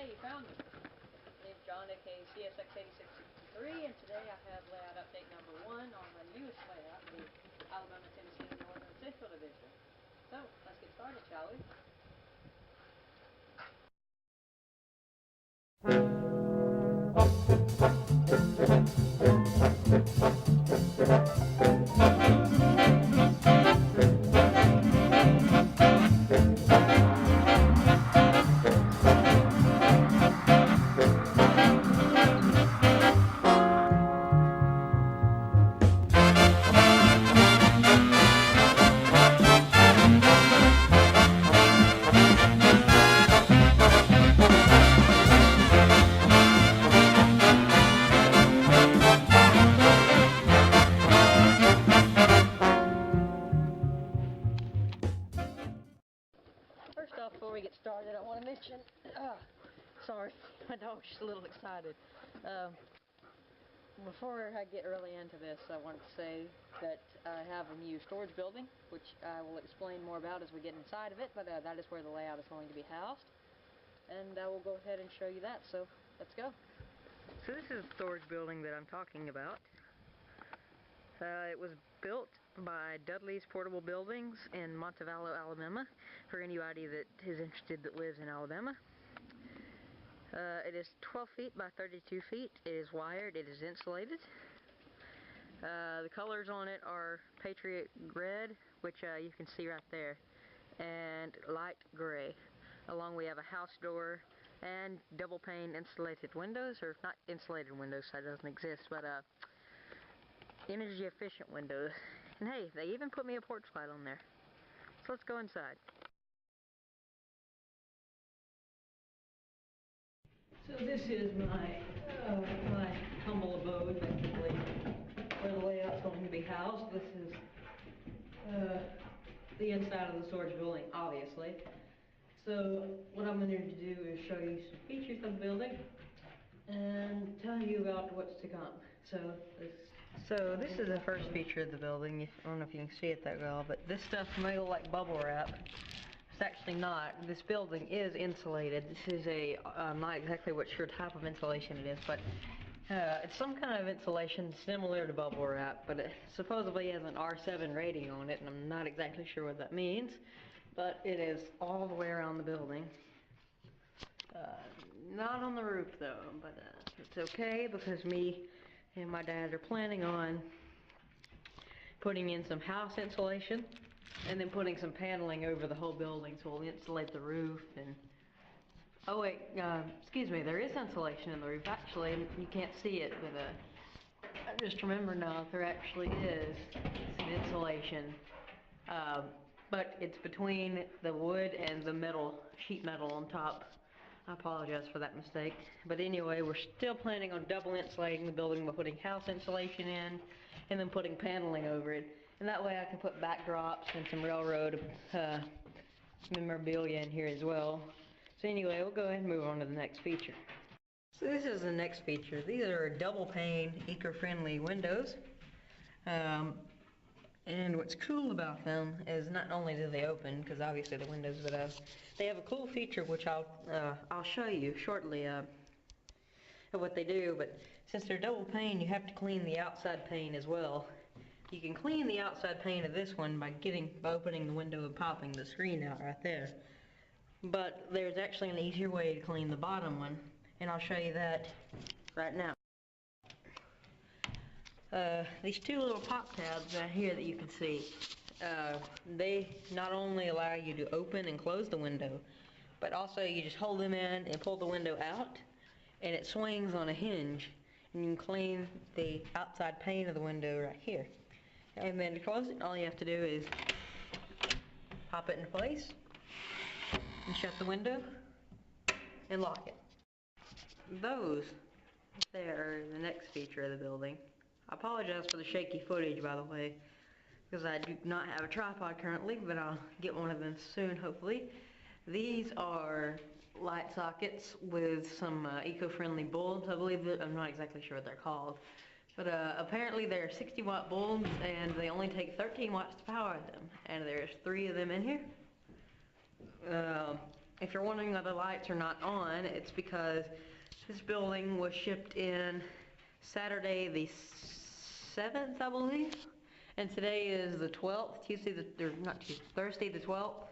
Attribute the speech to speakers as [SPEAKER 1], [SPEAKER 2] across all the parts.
[SPEAKER 1] Hey, you found me. My name's John, aka CSX 8663, and today I have layout update number 1 on my newest layout, the Alabama, Tennessee, Northern Central Division. So, let's get started, shall we? First off, before we get started, I want to mention, sorry, my dog's just a little excited. Before I get really into this, I want to say that I have a new storage building, which I will explain more about as we get inside of it, but that is where the layout is going to be housed. And I will go ahead and show you that, so let's go. So this is the storage building that I'm talking about. It was built by Dudley's Portable Buildings in Montevallo, Alabama, for anybody that is interested that lives in Alabama. It is 12 feet by 32 feet. It is wired. It is insulated. The colors on it are Patriot Red, which you can see right there, and light gray. Along we have a house door and double pane insulated windows, or not insulated windows, that doesn't exist, but energy efficient windows. And hey, they even put me a porch light on there. So let's go inside. So this is my humble abode, basically, where the layout's going to be housed. This is the inside of the storage building, obviously. So what I'm going to do is show you some features of the building and tell you about what's to come. So this is the first feature of the building. I don't know if you can see it that well, but this stuff may look like bubble wrap. It's actually not. This building is insulated. This is I'm not exactly what sure type of insulation it is, but it's some kind of insulation similar to bubble wrap, but it supposedly has an R7 rating on it, and I'm not exactly sure what that means, but it is all the way around the building. Not on the roof though, but it's okay because me and my dad are planning on putting in some house insulation and then putting some paneling over the whole building, so we'll insulate the roof. And oh wait, excuse me, there is insulation in the roof. Actually, you can't see it, but I just remember now there actually is some insulation, but it's between the wood and the metal, sheet metal on top. I apologize for that mistake. But anyway, we're still planning on double insulating the building by putting house insulation in and then putting paneling over it. And that way I can put backdrops and some railroad memorabilia in here as well. So anyway, we'll go ahead and move on to the next feature. So this is the next feature. These are double pane, eco-friendly windows. And what's cool about them is not only do they open, because obviously the windows, but they have a cool feature which I'll show you shortly of what they do. But since they're double pane, you have to clean the outside pane as well. You can clean the outside pane of this one by opening the window and popping the screen out right there. But there's actually an easier way to clean the bottom one, and I'll show you that right now. These two little pop tabs right here that you can see, they not only allow you to open and close the window, but also you just hold them in and pull the window out, and it swings on a hinge, and you can clean the outside pane of the window right here. And then to close it, all you have to do is pop it in place, and shut the window, and lock it. Those there are the next feature of the building. I apologize for the shaky footage, by the way, because I do not have a tripod currently, but I'll get one of them soon, hopefully. These are light sockets with some eco-friendly bulbs, I believe. I'm not exactly sure what they're called, but apparently they're 60-watt bulbs, and they only take 13 watts to power them, and there's 3 of them in here.
[SPEAKER 2] if you're wondering why the lights are not on, it's because this building was shipped in Saturday the 7th, I believe, and today is the 12th, Thursday the 12th.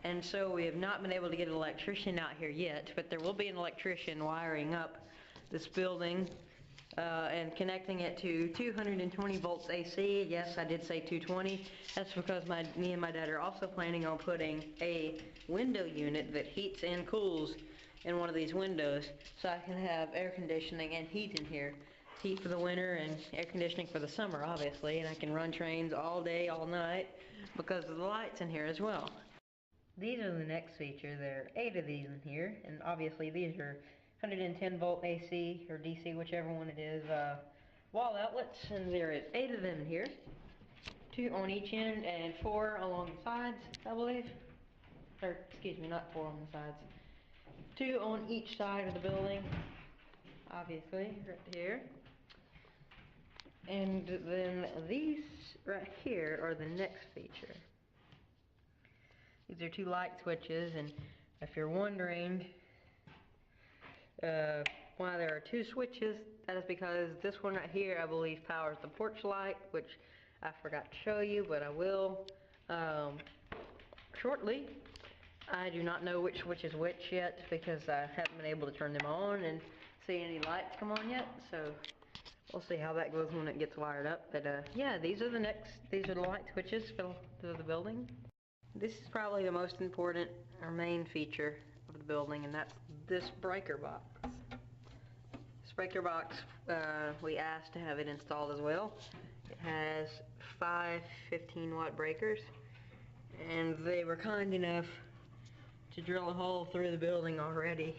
[SPEAKER 2] And so we have not been able to get an electrician out here yet, but there will be an electrician wiring up this building and connecting it to 220 volts AC. Yes, I did say 220. That's because me and my dad are also planning on putting a window unit that heats and cools in one of these windows, so I can have air conditioning and heat in here. Heat for the winter and air conditioning for the summer, obviously, and I can run trains all day, all night because of the lights in here as well. These are the next feature. There are 8 of these in here, and obviously these are 110 volt AC or DC, whichever one it is, wall outlets, and there is 8 of them here. 2 on each end and 4 along the sides, I believe. Or, excuse me, not 4 on the sides. 2 on each side of the building, obviously, right here. And then these right here are the next feature. These are 2 light switches, and if you're wondering why there are 2 switches, that is because this one right here, I believe, powers the porch light, which I forgot to show you, but I will shortly. I do not know which switch is which yet because I haven't been able to turn them on and see any lights come on yet, so we'll see how that goes when it gets wired up. But yeah, these are the light switches for the building. This is probably the most important or main feature of the building, and that's this breaker box. This breaker box, we asked to have it installed as well. It has 5 15-watt breakers, and they were kind enough to drill a hole through the building already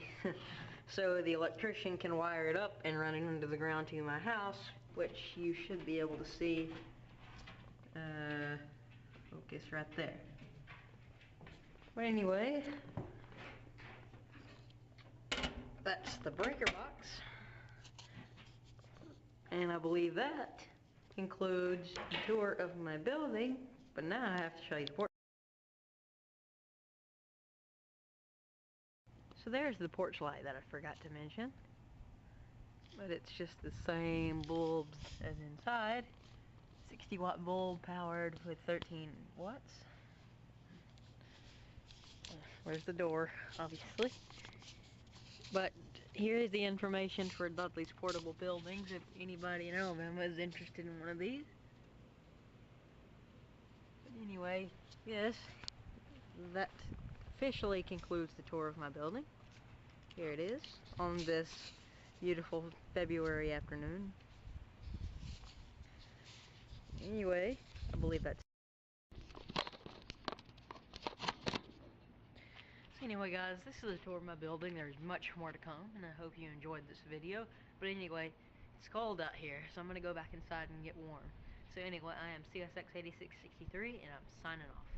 [SPEAKER 2] so the electrician can wire it up and run it into the ground to my house, which you should be able to see. Focus right there. But anyway, that's the breaker box, and I believe that concludes the tour of my building. But now I have to show you the porch. So there's the porch light that I forgot to mention, but it's just the same bulbs as inside. 60-watt bulb powered with 13 watts. Where's the door, obviously. But here is the information for Dudley's Portable Buildings if anybody in Alabama is interested in one of these. But anyway, yes, that officially concludes the tour of my building. Here it is on this beautiful February afternoon. Anyway, I believe that's Anyway guys, this is a tour of my building. There's much more to come, and I hope you enjoyed this video. But anyway, it's cold out here, so I'm going to go back inside and get warm. So anyway, I am CSX 8663, and I'm signing off.